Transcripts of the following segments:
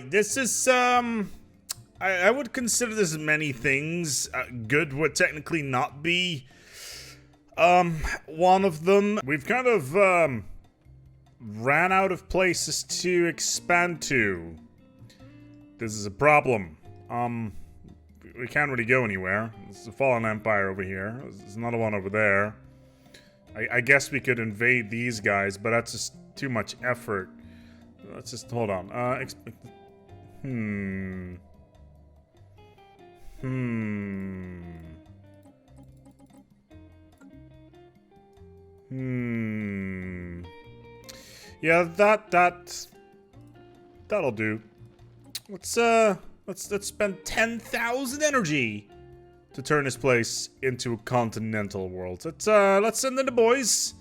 This is, I would consider this many things. Good would technically not be, one of them. We've kind of, ran out of places to expand to. This is a problem. We can't really go anywhere. There's a fallen empire over here. There's another one over there. I guess we could invade these guys, but that's just too much effort. Let's just hold on. Yeah, that'll do. Let's spend 10,000 energy to turn this place into a continental world. Let's send in the boys.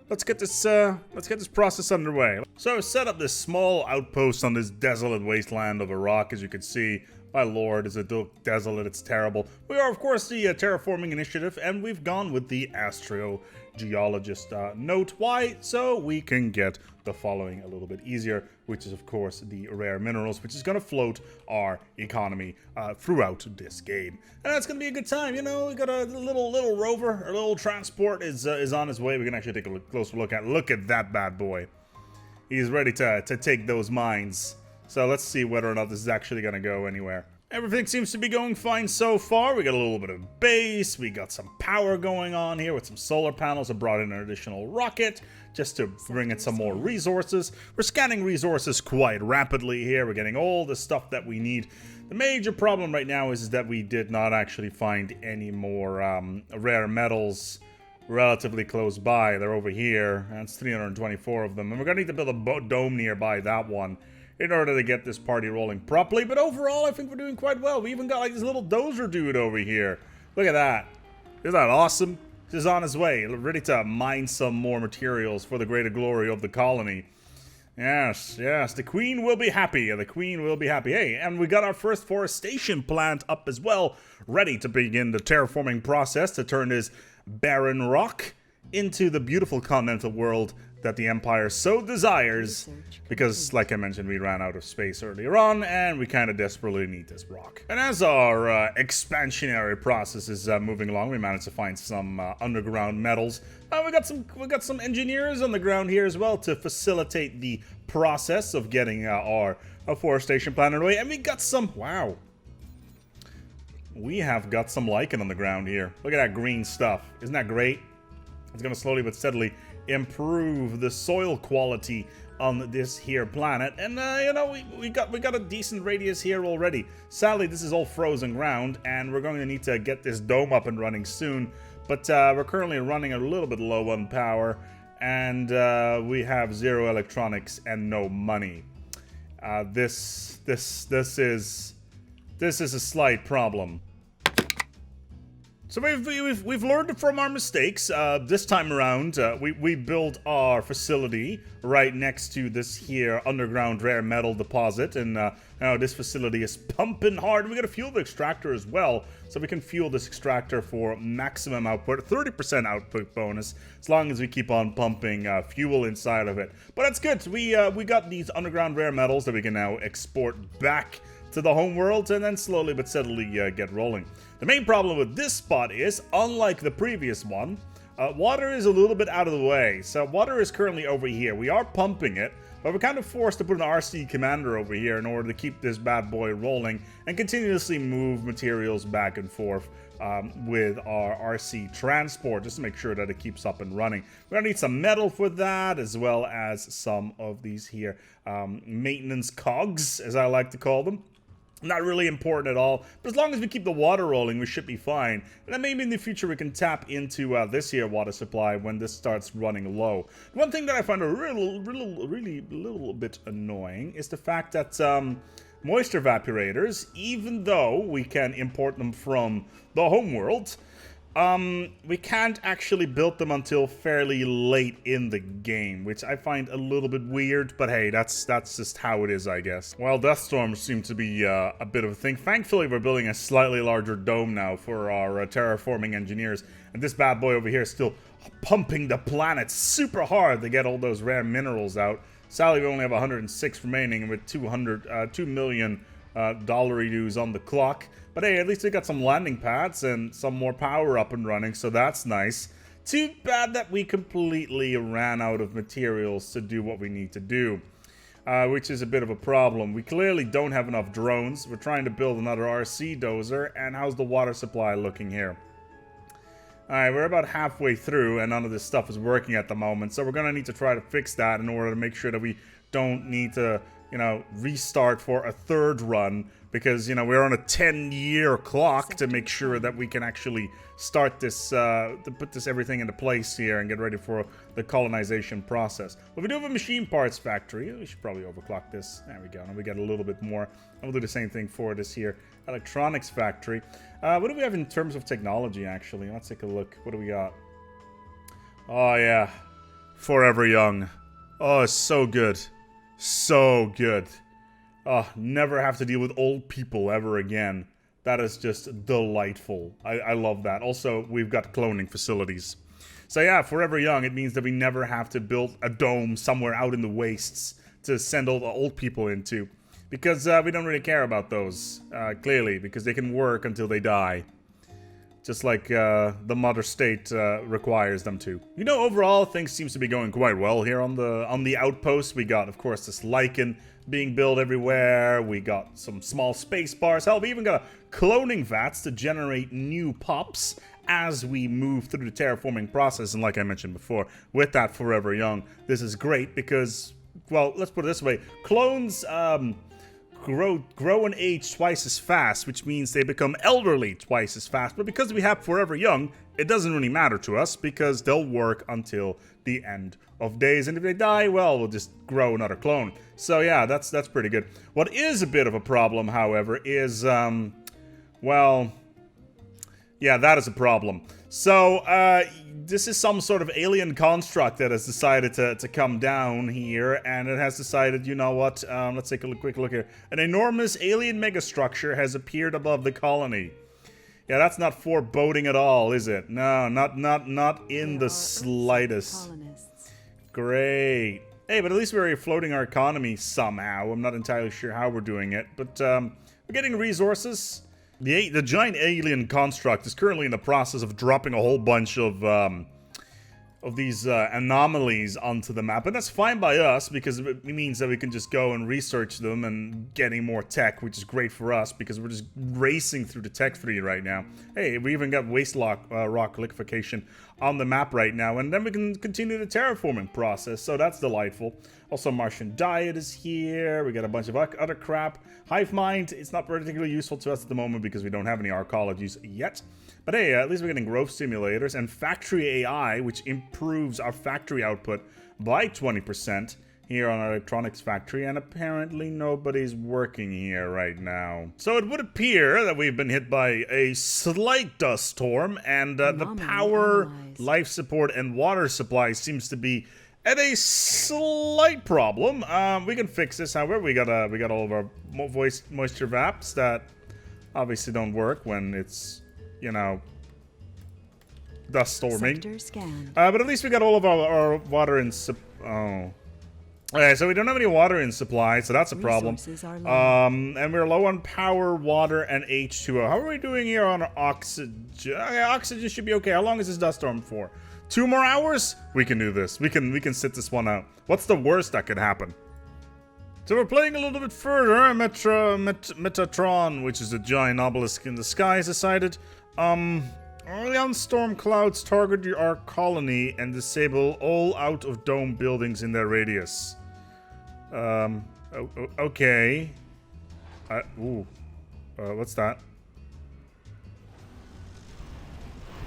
Let's get this process underway. So I set up this small outpost on this desolate wasteland of a rock, as you can see. My lord, is it desolate, it's terrible. We are, of course, the Terraforming Initiative, and we've gone with the Astrogeologist. Note why, so we can get the following a little bit easier, which is, of course, the rare minerals, which is going to float our economy throughout this game. And that's going to be a good time, you know. We got a little rover, a little transport is on his way. We can actually take a closer look at. Look at that bad boy. He's ready to take those mines. So let's see whether or not this is actually going to go anywhere. Everything seems to be going fine so far. We got a little bit of base. We got some power going on here with some solar panels. I brought in an additional rocket just to bring in some more resources. We're scanning resources quite rapidly here. We're getting all the stuff that we need. The major problem right now is that we did not actually find any more rare metals relatively close by. They're over here. That's 324 of them. And we're going to need to build a dome nearby that one in order to get this party rolling properly. But overall, I think we're doing quite well. We even got like this little dozer dude over here. Look at that. Isn't that awesome? He's on his way, ready to mine some more materials for the greater glory of the colony. Yes, the queen will be happy. The queen will be happy. Hey, and we got our first forestation plant up as well, ready to begin the terraforming process to turn this barren rock into the beautiful continental world that the Empire so desires, because, like I mentioned, we ran out of space earlier on, and we kind of desperately need this rock. And as our expansionary process is moving along, we managed to find some underground metals. We got some engineers on the ground here as well to facilitate the process of getting our forestation plan underway, and we got some. Wow. We have got some lichen on the ground here. Look at that green stuff. Isn't that great? It's going to slowly but steadily improve the soil quality on this here planet, and you know, we got a decent radius here already. Sadly, this is all frozen ground, and we're going to need to get this dome up and running soon. But we're currently running a little bit low on power, and we have 0 electronics and no money. This is a slight problem. So we've learned from our mistakes. This time around, we built our facility right next to this here underground rare metal deposit, and now this facility is pumping hard. We got a fuel extractor as well, so we can fuel this extractor for maximum output, 30% output bonus, as long as we keep on pumping fuel inside of it. But that's good. We got these underground rare metals that we can now export back to the home world, and then slowly but steadily get rolling. The main problem with this spot is, unlike the previous one, water is a little bit out of the way. So water is currently over here. We are pumping it, but we're kind of forced to put an RC commander over here in order to keep this bad boy rolling and continuously move materials back and forth with our RC transport, just to make sure that it keeps up and running. We're gonna need some metal for that, as well as some of these here maintenance cogs, as I like to call them. Not really important at all, but as long as we keep the water rolling, we should be fine. And then maybe in the future we can tap into this here water supply when this starts running low. One thing that I find a really little bit annoying is the fact that moisture evaporators, even though we can import them from the homeworld, we can't actually build them until fairly late in the game, which I find a little bit weird, but hey, that's just how it is, I guess. While death storms seem to be a bit of a thing, thankfully we're building a slightly larger dome now for our terraforming engineers, and this bad boy over here is still pumping the planet super hard to get all those rare minerals out. Sadly, we only have 106 remaining with 2 million dollar dues on the clock. But hey, at least we got some landing pads and some more power up and running, so that's nice. Too bad that we completely ran out of materials to do what we need to do. Which is a bit of a problem. We clearly don't have enough drones. We're trying to build another RC dozer. And how's the water supply looking here? Alright, we're about halfway through and none of this stuff is working at the moment. So we're going to need to try to fix that in order to make sure that we don't need to, you know, restart for a third run. Because, you know, we're on a 10-year clock to make sure that we can actually start this, to put this everything into place here and get ready for the colonization process. But we do have a machine parts factory. We should probably overclock this. There we go. And we get a little bit more. And we'll do the same thing for this here electronics factory. What do we have in terms of technology, actually? Let's take a look. What do we got? Oh, yeah. Forever Young. Oh, it's so good. So good. Oh, never have to deal with old people ever again. That is just delightful. I love that. Also, we've got cloning facilities. So yeah, Forever Young, it means that we never have to build a dome somewhere out in the wastes to send all the old people into. Because we don't really care about those, clearly, because they can work until they die. Just like the mother state requires them to. You know, overall, things seems to be going quite well here on the outpost. We got, of course, this lichen being built everywhere. We got some small space bars. Hell, we even got cloning vats to generate new pups as we move through the terraforming process. And like I mentioned before, with that Forever Young, this is great because, well, let's put it this way. Clones grow and age twice as fast, which means they become elderly twice as fast. But because we have Forever Young, it doesn't really matter to us because they'll work until the end of days. And if they die, well, we'll just grow another clone. So yeah, that's pretty good. What is a bit of a problem, however, is, well, yeah, that is a problem. So, this is some sort of alien construct that has decided to come down here, and it has decided, you know what, let's take a quick look here. An enormous alien megastructure has appeared above the colony. Yeah, that's not foreboding at all, is it? No, not in the slightest. Great. Hey, but at least we're floating our economy somehow. I'm not entirely sure how we're doing it, but we're getting resources. The giant alien construct is currently in the process of dropping a whole bunch of these anomalies onto the map, and that's fine by us because it means that we can just go and research them and getting more tech, which is great for us because we're just racing through the tech tree right now. Hey, we even got waste rock liquefaction on the map right now, and then we can continue the terraforming process, so that's delightful. Also, Martian diet is here. We got a bunch of other crap. Hive mind, it's not particularly useful to us at the moment because we don't have any arcologies yet. But hey, at least we're getting growth simulators and factory AI, which improves our factory output by 20% here on our electronics factory, and apparently nobody's working here right now. So it would appear that we've been hit by a slight dust storm, and the power, life support, and water supply seems to be at a slight problem. We can fix this. However, we got all of our moisture vaps that obviously don't work when it's, you know, dust storming. But at least we got all of our water in okay, so we don't have any water in supply, so that's a problem. And we're low on power, water, and H2O. How are we doing here on oxygen? Okay, oxygen should be okay. How long is this dust storm for? 2 more hours? We can do this. We can sit this one out. What's the worst that could happen? So we're playing a little bit further. Metatron, which is a giant obelisk in the sky, has decided, early on storm clouds target our colony and disable all out-of-dome buildings in their radius. Okay. What's that?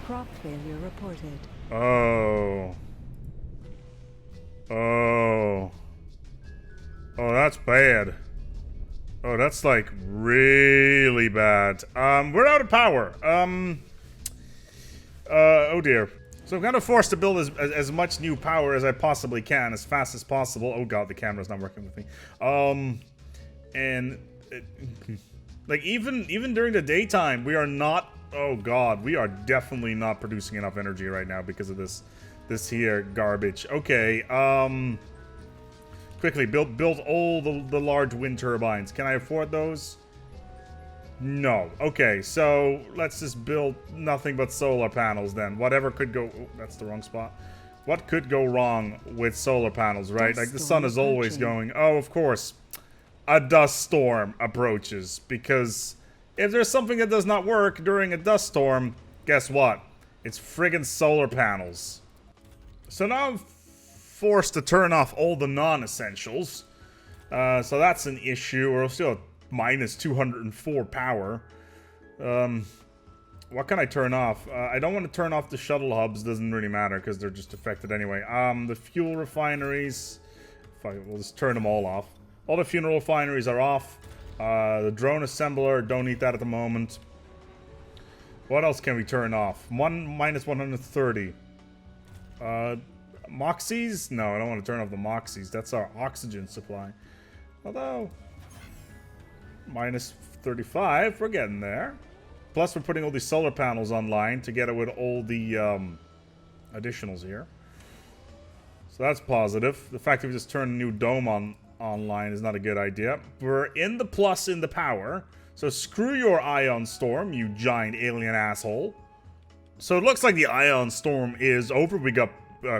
Crop failure reported. Oh, that's bad. Oh, that's like really bad. We're out of power. Oh dear. So I'm kind of forced to build as much new power as I possibly can, as fast as possible. Oh god, the camera's not working with me. Like even during the daytime, we are not. Oh god, we are definitely not producing enough energy right now because of this here garbage. Okay, Quickly, build all the large wind turbines. Can I afford those? No. Okay, so let's just build nothing but solar panels then. Whatever could go... Oh, that's the wrong spot. What could go wrong with solar panels, right? Like, the sun is always going... Oh, of course. A dust storm approaches. Because if there's something that does not work during a dust storm, guess what? It's friggin' solar panels. So now I'm forced to turn off all the non-essentials. So that's an issue. We're still at minus 204 power. What can I turn off? I don't want to turn off the shuttle hubs. Doesn't really matter because they're just affected anyway. The fuel refineries. Fuck it, we'll just turn them all off. All the fuel refineries are off. The drone assembler, don't need that at the moment. What else can we turn off? Minus 130. Moxies? No, I don't want to turn off the Moxies. That's our oxygen supply. Although, minus 35, we're getting there. Plus, we're putting all these solar panels online together with all the additionals here. So that's positive. The fact that we just turned a new dome online is not a good idea. We're in the plus in the power. So screw your ion storm, you giant alien asshole. So it looks like the ion storm is over. We got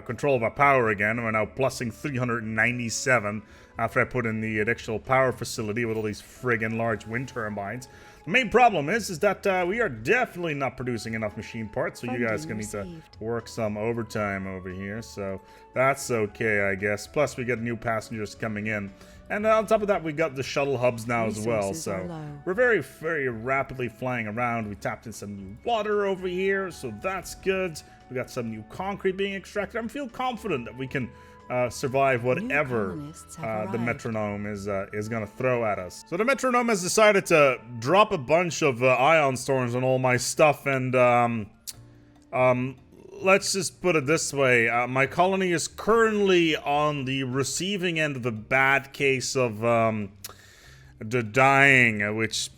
control of our power again. We're now plussing 397 after I put in the additional power facility with all these friggin' large wind turbines. The main problem is that we are definitely not producing enough machine parts, so you guys can need to work some overtime over here. So that's okay, I guess. Plus, we get new passengers coming in. And on top of that, we got the shuttle hubs now as well. So we're very, very rapidly flying around. We tapped in some new water over here, so that's good. We got some new concrete being extracted. I feel confident that we can survive whatever the metronome is going to throw at us. So the metronome has decided to drop a bunch of ion storms on all my stuff, and let's just put it this way. My colony is currently on the receiving end of a bad case of the dying, which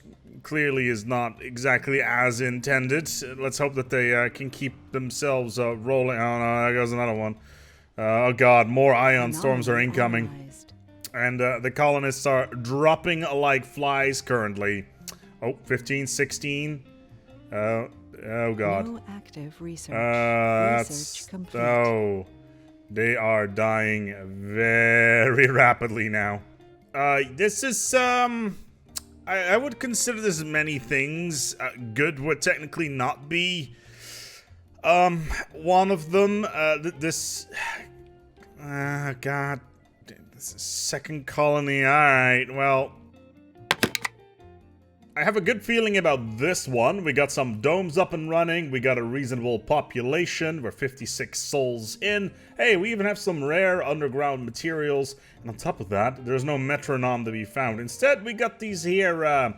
clearly is not exactly as intended. Let's hope that they can keep themselves rolling. Oh no, there goes another one. Oh god, more ion storms are incoming. And the colonists are dropping like flies currently. Oh, 15, 16. Oh god. No active research. Research complete. Oh, they are dying very rapidly now. This is, I would consider this many things. Good would technically not be one of them. God, this is second colony. Alright, well, I have a good feeling about this one. We got some domes up and running. We got a reasonable population. We're 56 souls in. Hey, we even have some rare underground materials. And on top of that, there's no metronome to be found. Instead, we got these here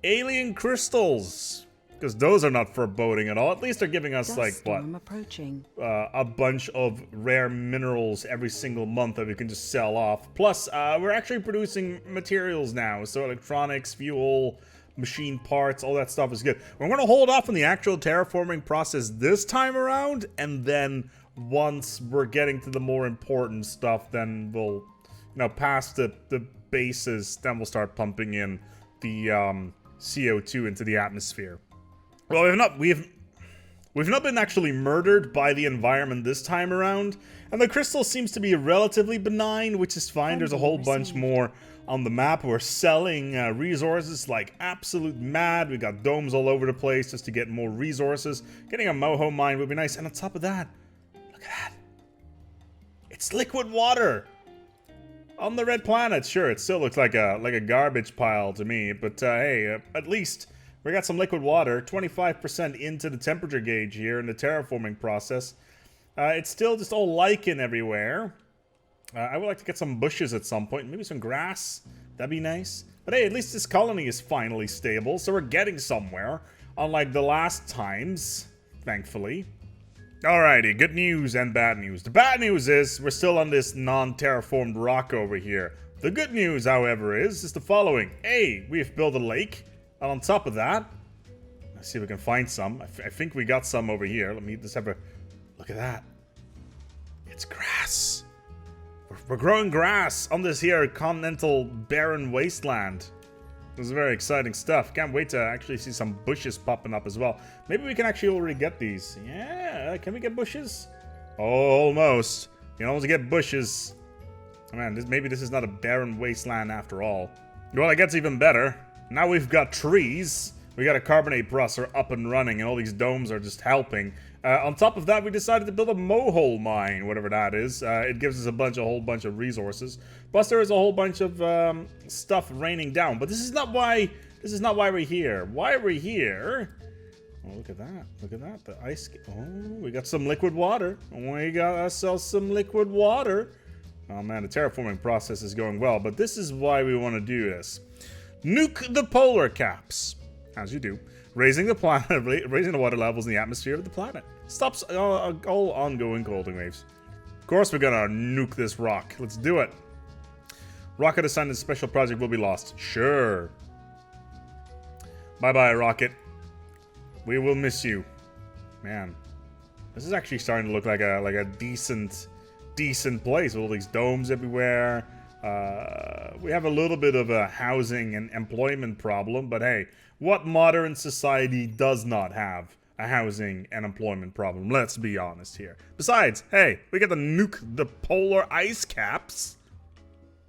alien crystals. Because those are not foreboding at all. At least they're giving us, like, what? A bunch of rare minerals every single month that we can just sell off. Plus, we're actually producing materials now. So electronics, fuel, machine parts, all that stuff is good. We're going to hold off on the actual terraforming process this time around. And then once we're getting to the more important stuff, then we'll, past the bases, then we'll start pumping in the CO2 into the atmosphere. Well, we've not been actually murdered by the environment this time around, and the crystal seems to be relatively benign, which is fine. There's a whole bunch more on the map. We're selling resources like absolute mad. We got domes all over the place just to get more resources. Getting a moho mine would be nice, and on top of that, look at that. It's liquid water on the red planet. Sure, it still looks like a garbage pile to me, but hey, at least we got some liquid water, 25% into the temperature gauge here in the terraforming process. It's still just all lichen everywhere. I would like to get some bushes at some point, maybe some grass. That'd be nice. But hey, at least this colony is finally stable, so we're getting somewhere, unlike the last times, thankfully. Alrighty, good news and bad news. The bad news is we're still on this non-terraformed rock over here. The good news, however, is the following. A, we've built a lake. And on top of that, let's see if we can find some. I think we got some over here. Let me just have a look at that. It's grass. We're We're growing grass on this here continental barren wasteland. This is very exciting stuff. Can't wait to actually see some bushes popping up as well. Maybe we can actually already get these. Yeah, can we get bushes? Almost. You can almost get bushes. Oh, man, maybe this is not a barren wasteland after all. Well, it gets even better. Now we've got trees. We got a carbonate processor up and running, and all these domes are just helping. On top of that, we decided to build a mohole mine, whatever that is. It gives us a whole bunch of resources. Plus, there is a whole bunch of stuff raining down. But this is not why we're here. Why we're here? Oh, look at that! Look at that! The ice. Oh, we got some liquid water. We got ourselves some liquid water. Oh man, the terraforming process is going well. But this is why we want to do this. Nuke the polar caps, as you do. Raising the water levels in the atmosphere of the planet. Stops all ongoing colding waves. Of course we're gonna nuke this rock. Let's do it. Rocket assigned to the special project will be lost. Sure. Bye-bye, Rocket. We will miss you. Man. This is actually starting to look like a decent place with all these domes everywhere. We have a little bit of a housing and employment problem, but hey, what modern society does not have a housing and employment problem? Let's be honest here. Besides, hey, we get to nuke the polar ice caps.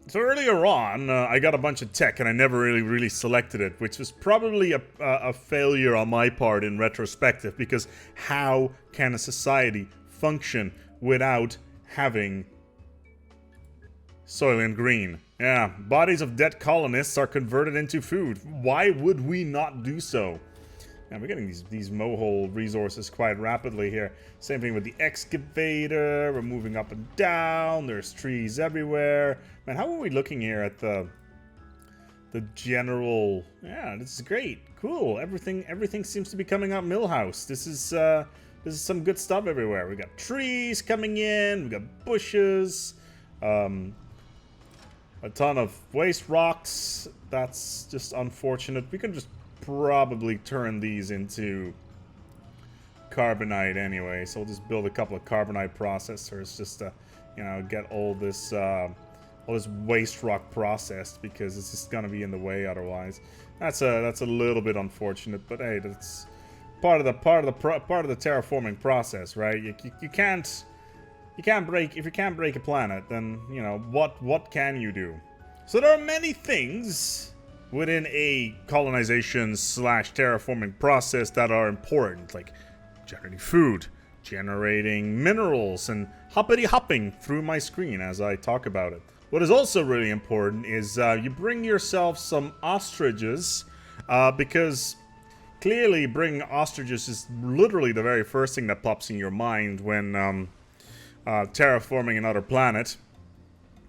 So earlier on, I got a bunch of tech and I never really selected it, which was probably a failure on my part in retrospective, because how can a society function without having Soylent Green? Yeah, bodies of dead colonists are converted into food. Why would we not do so? Yeah, we're getting these mohole resources quite rapidly here. Same thing with the excavator. We're moving up and down. There's trees everywhere. Man, how are we looking here at the general? Yeah, this is great. Cool. Everything seems to be coming out Millhouse. This is some good stuff everywhere. We got trees coming in. We got bushes. A ton of waste rocks. That's just unfortunate. We can just probably turn these into carbonite anyway. So we'll just build a couple of carbonite processors just to, you know, get all this waste rock processed, because it's just gonna be in the way otherwise. That's a little bit unfortunate, but hey, that's part of the terraforming process, right? You can't break, if you can't break a planet, then, you know, what can you do? So there are many things within a colonization / terraforming process that are important, like generating food, generating minerals, and hopping through my screen as I talk about it. What is also really important is you bring yourself some ostriches, because clearly bringing ostriches is literally the very first thing that pops in your mind when terraforming another planet.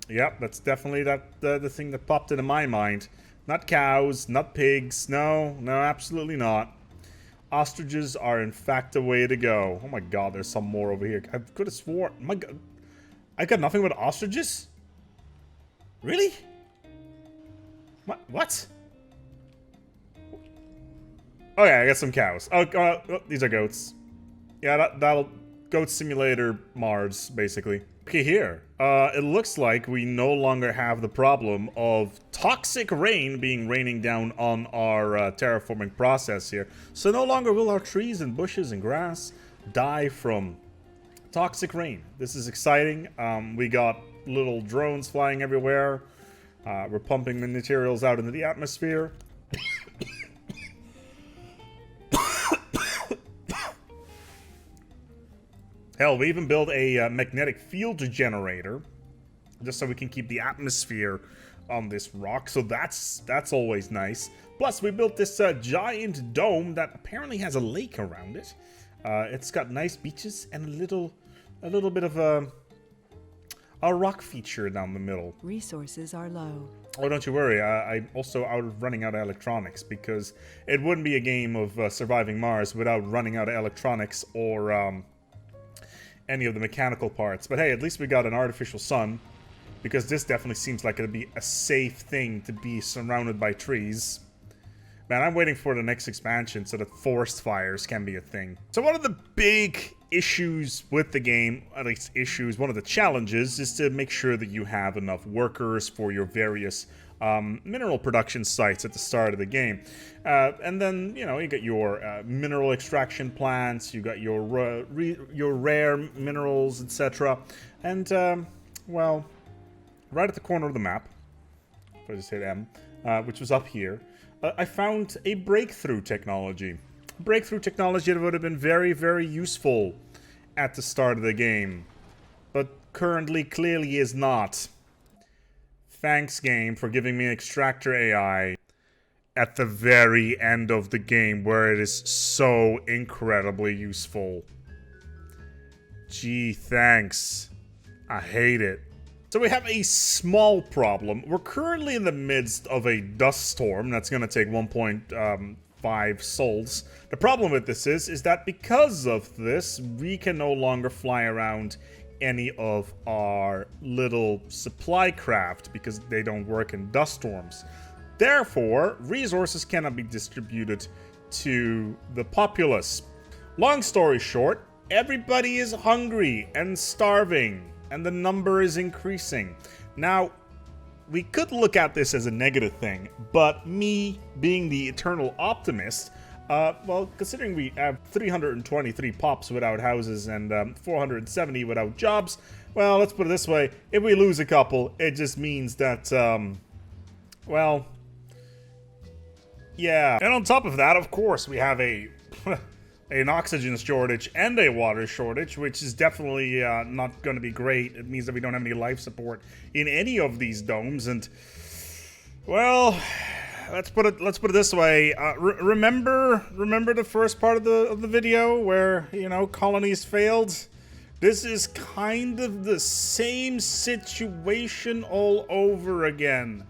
Yep, that's definitely the thing that popped into my mind. Not cows, not pigs. No, absolutely not. Ostriches are in fact the way to go. Oh my god, there's some more over here. I could have sworn. My god, I got nothing but ostriches? Really? What? Okay, I got some cows. Oh, these are goats. Yeah, that'll Goat Simulator Mars, basically. Okay, here. It looks like we no longer have the problem of toxic rain raining down on our terraforming process here. So no longer will our trees and bushes and grass die from toxic rain. This is exciting. We got little drones flying everywhere. We're pumping the materials out into the atmosphere. Hell, we even built a magnetic field generator just so we can keep the atmosphere on this rock. So that's always nice. Plus, we built this giant dome that apparently has a lake around it. It's got nice beaches and a little bit of a rock feature down the middle. Resources are low. Oh, don't you worry. I'm also running out of electronics, because it wouldn't be a game of surviving Mars without running out of electronics or any of the mechanical parts. But hey, at least we got an artificial sun, because this definitely seems like it'd be a safe thing to be surrounded by trees. Man, I'm waiting for the next expansion so that forest fires can be a thing. So one of the big issues with the game, at least issues, one of the challenges is to make sure that you have enough workers for your various mineral production sites at the start of the game. And then, you know, you got your mineral extraction plants, you got your rare minerals, etc. And, well, right at the corner of the map, if I just hit M, which was up here, I found a breakthrough technology. Breakthrough technology that would have been very, very useful at the start of the game, but currently clearly is not. Thanks, game, for giving me Extractor AI at the very end of the game, where it is so incredibly useful. Gee, thanks. I hate it. So we have a small problem. We're currently in the midst of a dust storm that's going to take 1.5 souls. The problem with this is that because of this, we can no longer fly around any of our little supply craft because they don't work in dust storms. Therefore, resources cannot be distributed to the populace. Long story short, everybody is hungry and starving, and the number is increasing. Now, we could look at this as a negative thing, but me being the eternal optimist, well, considering we have 323 pops without houses and 470 without jobs, well, let's put it this way. If we lose a couple, it just means that, well, yeah. And on top of that, of course, we have an oxygen shortage and a water shortage, which is definitely not going to be great. It means that we don't have any life support in any of these domes, and, well, let's put it this way. Remember the first part of the video where, you know, colonies failed? This is kind of the same situation all over again.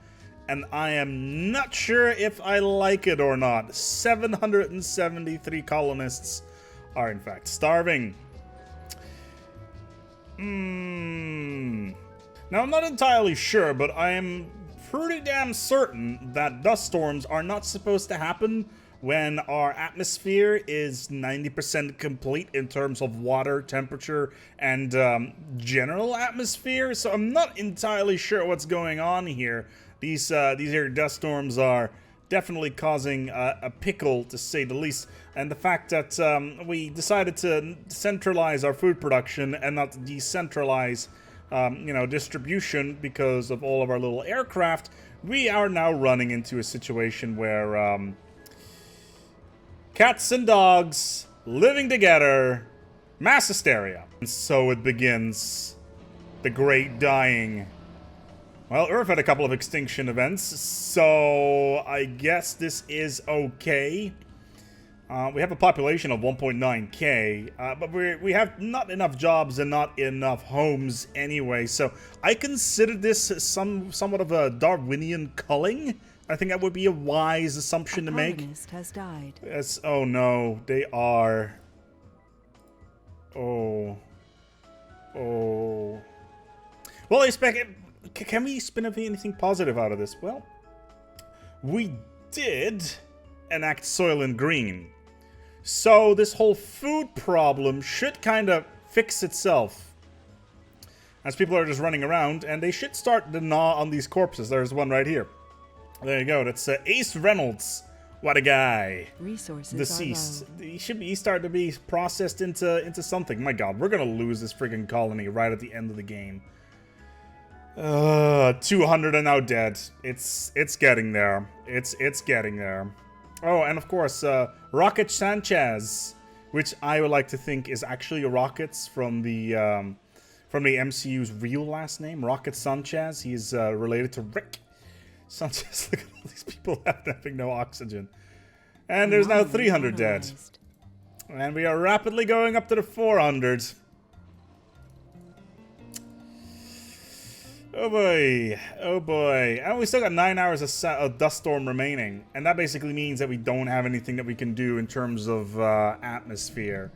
And I am not sure if I like it or not. 773 colonists are in fact starving. Now, I'm not entirely sure, but I am pretty damn certain that dust storms are not supposed to happen when our atmosphere is 90% complete in terms of water, temperature, and general atmosphere. So I'm not entirely sure what's going on here. These here dust storms are definitely causing a pickle, to say the least. And the fact that we decided to centralize our food production and not decentralize, you know, distribution because of all of our little aircraft, we are now running into a situation where cats and dogs living together, mass hysteria. And so it begins. The great dying. Well, Earth had a couple of extinction events, so I guess this is okay. We have a population of 1.9k, but we have not enough jobs and not enough homes anyway, so I consider this somewhat of a Darwinian culling. I think that would be a wise assumption to make. Has died. Yes, oh no, they are. Oh. Well, I expect. Can we spin up anything positive out of this? Well, we did enact Soil and Green. So this whole food problem should kind of fix itself. As people are just running around, and they should start to gnaw on these corpses. There's one right here. There you go. That's Ace Reynolds. What a guy. Resources deceased. Are low. He started to be processed into something. My God, we're gonna lose this friggin' colony right at the end of the game. 200 are now dead. It's getting there. It's getting there. Oh, and of course, Rocket Sanchez, which I would like to think is actually Rockets from the MCU's real last name, Rocket Sanchez. He's related to Rick Sanchez. Look at all these people having no oxygen. And there's now 300 dead. And we are rapidly going up to the 400. Oh boy, oh boy. And we still got 9 hours of dust storm remaining. And that basically means that we don't have anything that we can do in terms of atmosphere.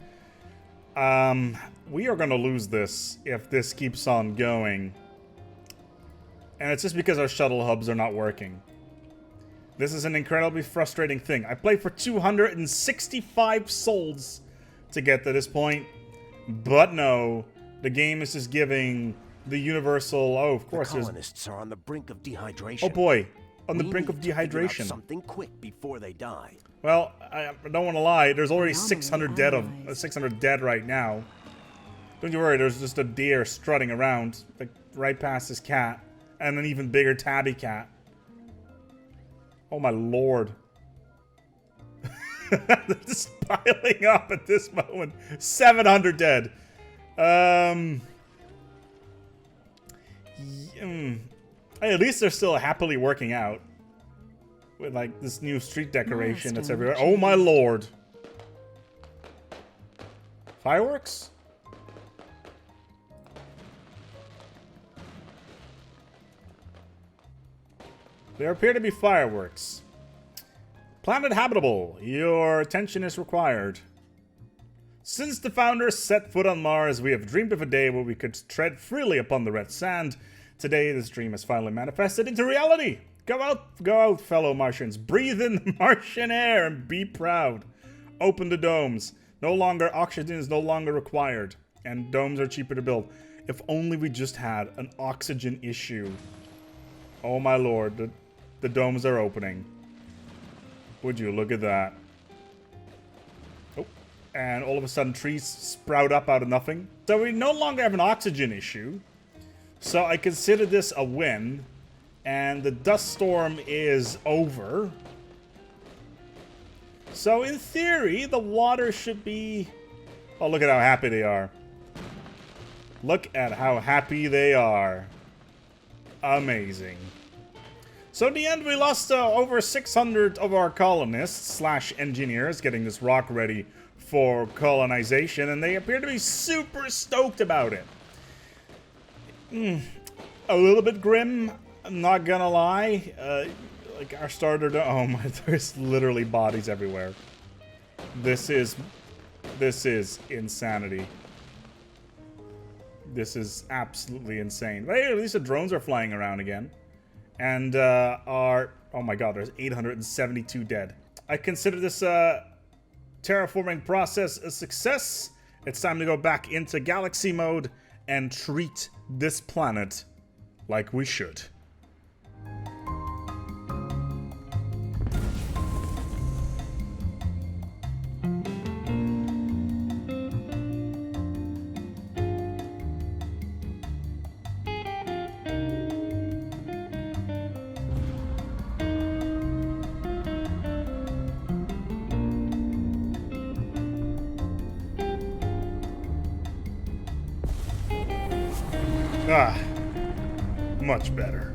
We are going to lose this if this keeps on going. And it's just because our shuttle hubs are not working. This is an incredibly frustrating thing. I played for 265 souls to get to this point. But no, the game is just giving the universal, oh, of course, the colonists are on the brink of dehydration. Oh boy, on the We brink of need to figure out dehydration. something quick before they die. Well, I don't want to lie. There's already Anomaly 600 dead analyzed. 600 dead right now. Don't you worry. There's just a deer strutting around, like right past this cat, and an even bigger tabby cat. Oh my lord! They're just piling up at this moment. 700 dead. Hey, at least they're still happily working out. With like this new street decoration that's Milestone everywhere. Oh my lord. Fireworks? There appear to be fireworks. Planet habitable. Your attention is required. Since the founders set foot on Mars, we have dreamed of a day where we could tread freely upon the red sand. Today, this dream has finally manifested into reality. Go out, fellow Martians. Breathe in the Martian air and be proud. Open the domes. Oxygen is no longer required, and domes are cheaper to build. If only we just had an oxygen issue. Oh my lord, the domes are opening. Would you look at that? Oh, and all of a sudden trees sprout up out of nothing. So we no longer have an oxygen issue. So I consider this a win. And the dust storm is over. So in theory, the water should be... Oh, look at how happy they are. Look at how happy they are. Amazing. So in the end, we lost over 600 of our colonists / engineers getting this rock ready for colonization, and they appear to be super stoked about it. A little bit grim, I'm not gonna lie. Like our starter, oh my, there's literally bodies everywhere. This is insanity. This is absolutely insane. But hey, at least the drones are flying around again. And oh my god, there's 872 dead. I consider this terraforming process a success. It's time to go back into galaxy mode and treat this planet like we should. Ah, much better.